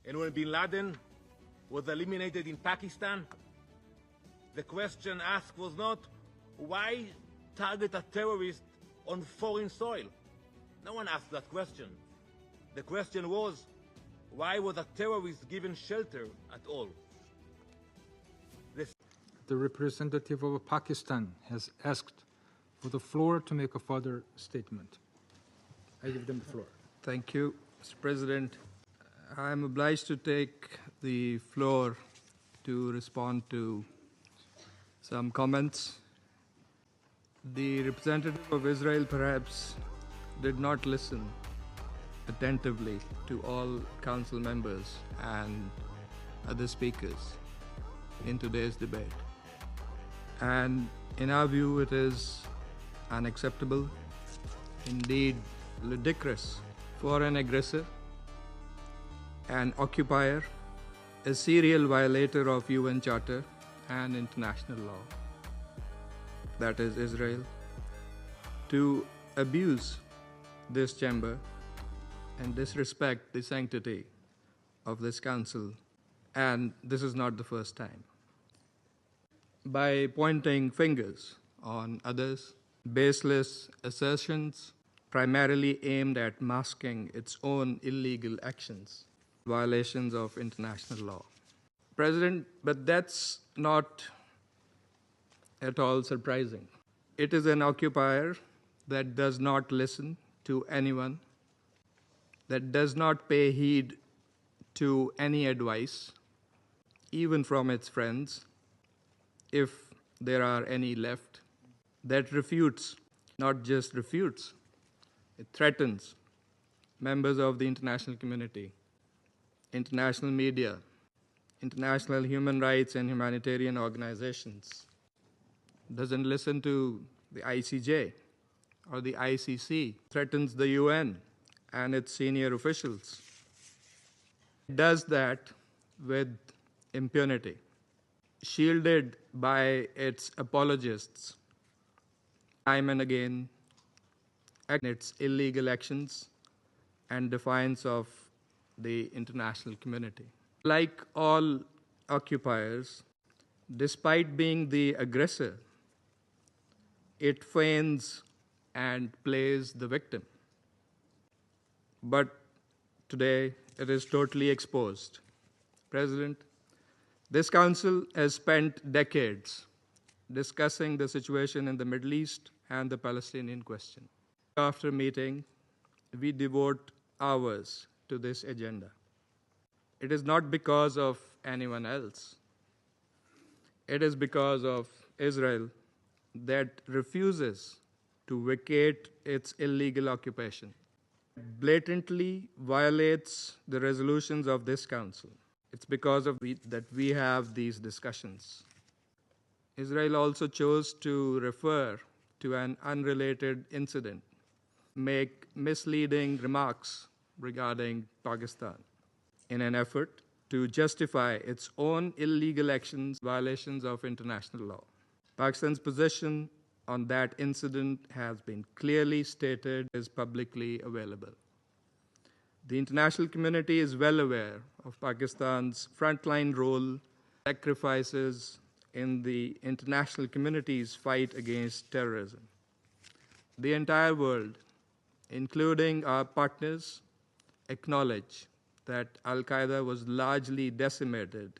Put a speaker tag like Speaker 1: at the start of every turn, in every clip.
Speaker 1: And when bin Laden was eliminated in Pakistan, the question asked was not, why target a terrorist on foreign soil? No one asked that question. The question was, why was a terrorist given shelter at all?
Speaker 2: The representative of Pakistan has asked for the floor to make a further statement. I give them the floor.
Speaker 3: Thank you, Mr. President. I am obliged to take the floor to respond to some comments. The representative of Israel perhaps did not listen attentively to all council members and other speakers in today's debate. And in our view, it is unacceptable, indeed ludicrous, for an aggressor, an occupier, a serial violator of UN Charter and international law, that is Israel, to abuse this chamber and disrespect the sanctity of this council. And this is not the first time. By pointing fingers on others, baseless assertions primarily aimed at masking its own illegal actions, violations of international law. President, but that's not at all surprising. It is an occupier that does not listen to anyone, that does not pay heed to any advice, even from its friends, if there are any left, that refutes, not just refutes, it threatens members of the international community, international media, international human rights and humanitarian organizations, doesn't listen to the ICJ or the ICC, threatens the UN and its senior officials. It does that with impunity, shielded by its apologists time and again, its illegal actions and defiance of the international community. Like all occupiers, despite being the aggressor, it feigns and plays the victim. But today, it is totally exposed. President, this council has spent decades discussing the situation in the Middle East and the Palestinian question. After meeting, we devote hours to this agenda. It is not because of anyone else. It is because of Israel that refuses to vacate its illegal occupation, blatantly violates the resolutions of this council. It's because of that we have these discussions. Israel also chose to refer to an unrelated incident, make misleading remarks regarding Pakistan in an effort to justify its own illegal actions, violations of international law. Pakistan's position on that incident has been clearly stated, is publicly available. The international community is well aware of Pakistan's frontline role, sacrifices in the international community's fight against terrorism. The entire world, including our partners, acknowledge that Al-Qaeda was largely decimated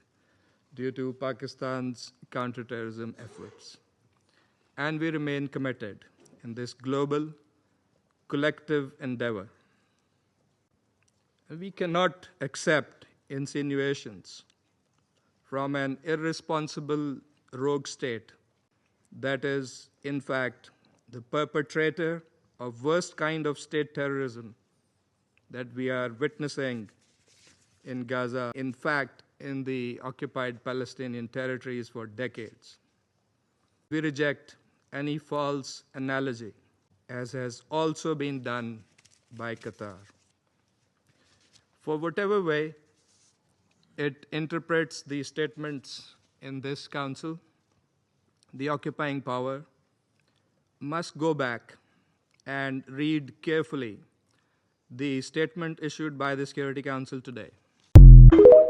Speaker 3: due to Pakistan's counterterrorism efforts. And we remain committed in this global, collective endeavor. We cannot accept insinuations from an irresponsible rogue state that is, in fact, the perpetrator of worst kind of state terrorism that we are witnessing in Gaza, in fact, in the occupied Palestinian territories for decades. We reject any false analogy, as has also been done by Qatar. For whatever way it interprets the statements in this council, the occupying power must go back and read carefully the statement issued by the Security Council today.
Speaker 4: you.